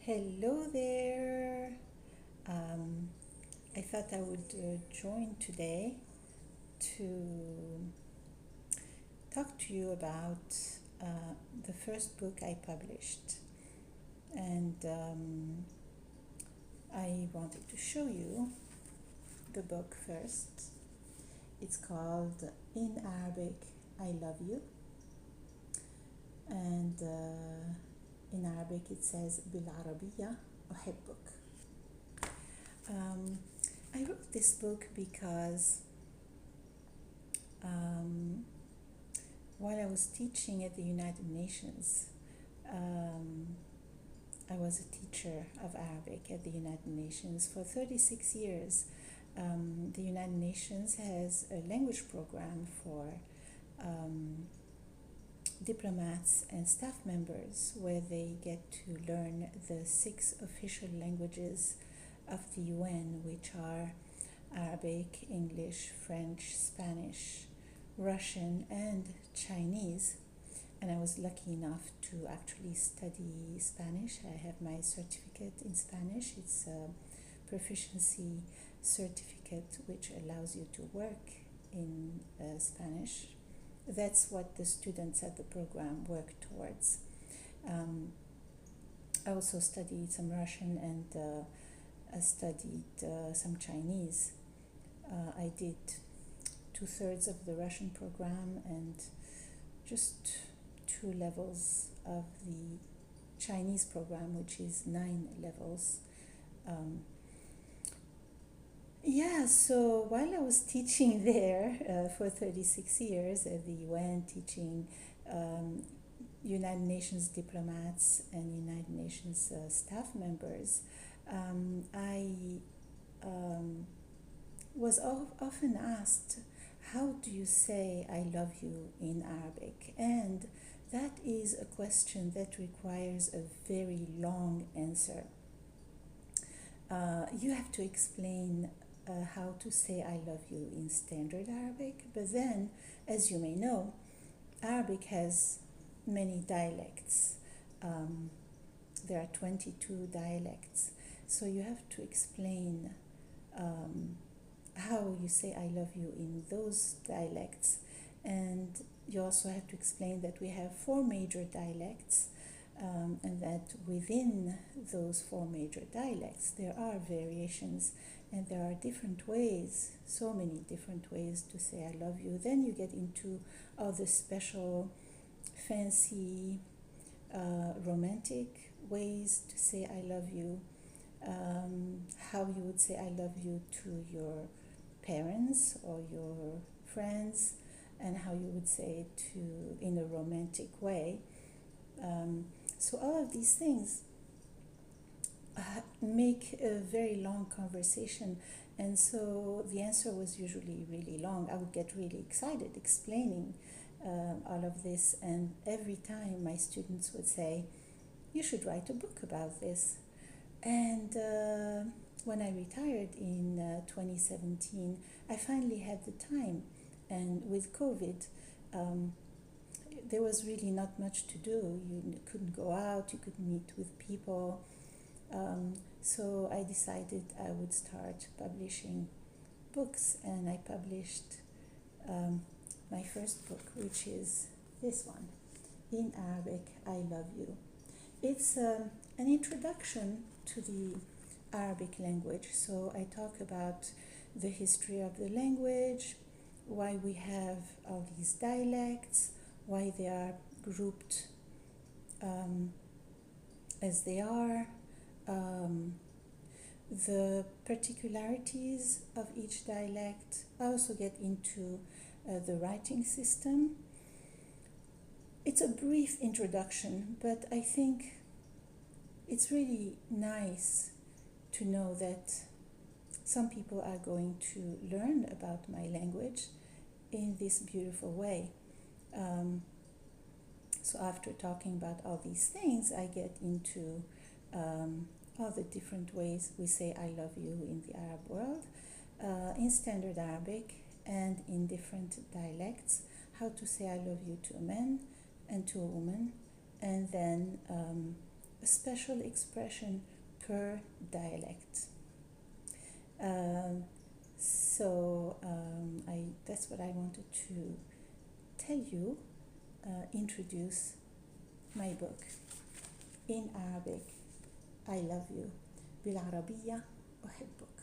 Hello there. I thought I would join today to talk to you about the first book I published. And I wanted to show you the book first. It's called In Arabic, I Love You. And in Arabic it says بالعربية أحبك. I wrote this book because while I was teaching at the United Nations, I was a teacher of Arabic at the United Nations for 36 years. The United Nations has a language program for diplomats and staff members where they get to learn the 6 official languages of the UN, which are Arabic, English, French, Spanish, Russian, and Chinese. And I was lucky enough to actually study Spanish. I have my certificate in Spanish. It's a proficiency certificate which allows you to work in Spanish. That's what the students at the program work towards. I also studied some Russian and I studied some Chinese. I did 2/3 of the Russian program and just 2 levels of the Chinese program, which is 9 levels. So while I was teaching there for 36 years at the UN, teaching United Nations diplomats and United Nations staff members, I was often asked, how do you say I love you in Arabic? And that is a question that requires a very long answer. You have to explain how to say I love you in standard Arabic, but then, as you may know, Arabic has many dialects. There are 22 dialects, so you have to explain how you say I love you in those dialects, and you also have to explain that we have 4 major dialects, and that within those 4 major dialects there are variations and there are different ways, so many different ways to say I love you. Then you get into all the special, fancy, romantic ways to say I love you, how you would say I love you to your parents or your friends, and how you would say it to in a romantic way. So all of these things make a very long conversation, and so the answer was usually really long. I would get really excited explaining all of this, and every time my students would say, you should write a book about this. And when I retired in 2017, I finally had the time, and with COVID, there was really not much to do. You couldn't go out, you couldn't meet with people. So I decided I would start publishing books, and I published my first book, which is this one, In Arabic, I Love You. It's an introduction to the Arabic language. So I talk about the history of the language, why we have all these dialects, why they are grouped as they are, the particularities of each dialect. I also get into the writing system. It's a brief introduction, but I think it's really nice to know that some people are going to learn about my language in this beautiful way. So after talking about all these things, I get into all the different ways we say I love you in the Arab world, in standard Arabic and in different dialects, how to say I love you to a man and to a woman, and then a special expression per dialect. That's what I wanted to tell you, introduce my book in Arabic. I love you. بالعربية أحبك.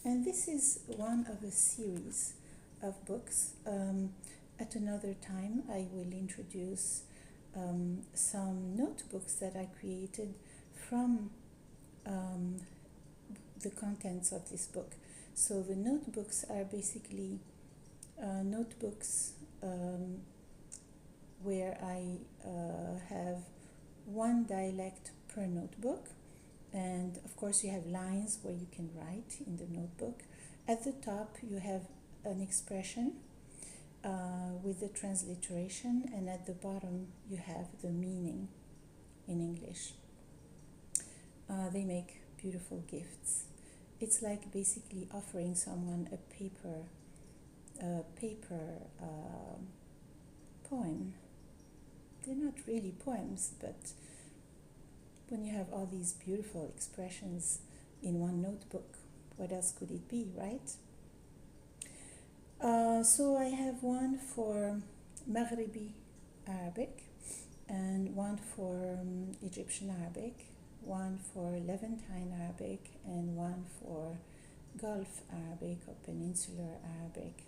And this is one of a series of books. At another time I will introduce some notebooks that I created from the contents of this book. So the notebooks are basically notebooks where I have one dialect per notebook, and of course you have lines where you can write in the notebook. At the top you have an expression with the transliteration, and at the bottom you have the meaning in English. They make beautiful gifts. It's like basically offering someone a paper poem. They're not really poems, but when you have all these beautiful expressions in one notebook, what else could it be, right? So I have one for Maghribi Arabic, and one for Egyptian Arabic, one for Levantine Arabic, and one for Gulf Arabic or Peninsular Arabic.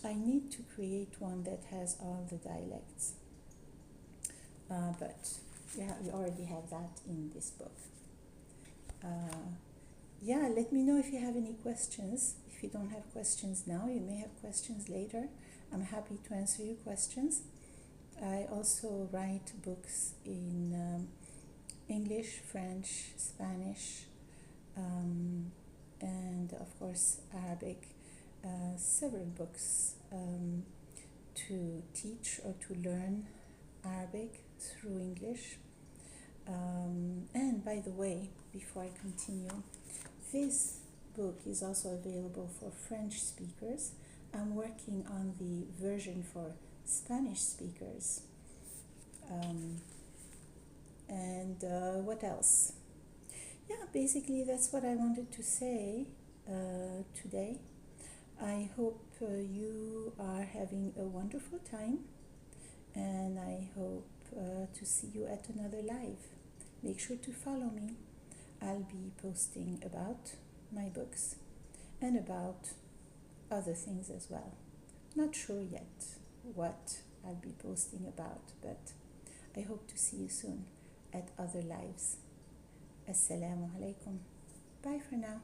I need to create one that has all the dialects, but yeah, we already have that in this book. Let me know if you have any questions. If you don't have questions now, you may have questions later. I'm happy to answer your questions. I also write books in English, French, Spanish, and of course Arabic. Several books to teach or to learn Arabic through English. And by the way, before I continue, this book is also available for French speakers. I'm working on the version for Spanish speakers. What else? Yeah, basically that's what I wanted to say today. I hope you are having a wonderful time, and I hope to see you at another live. Make sure to follow me. I'll be posting about my books and about other things as well. Not sure yet what I'll be posting about, but I hope to see you soon at other lives. Assalamu alaikum. Bye for now.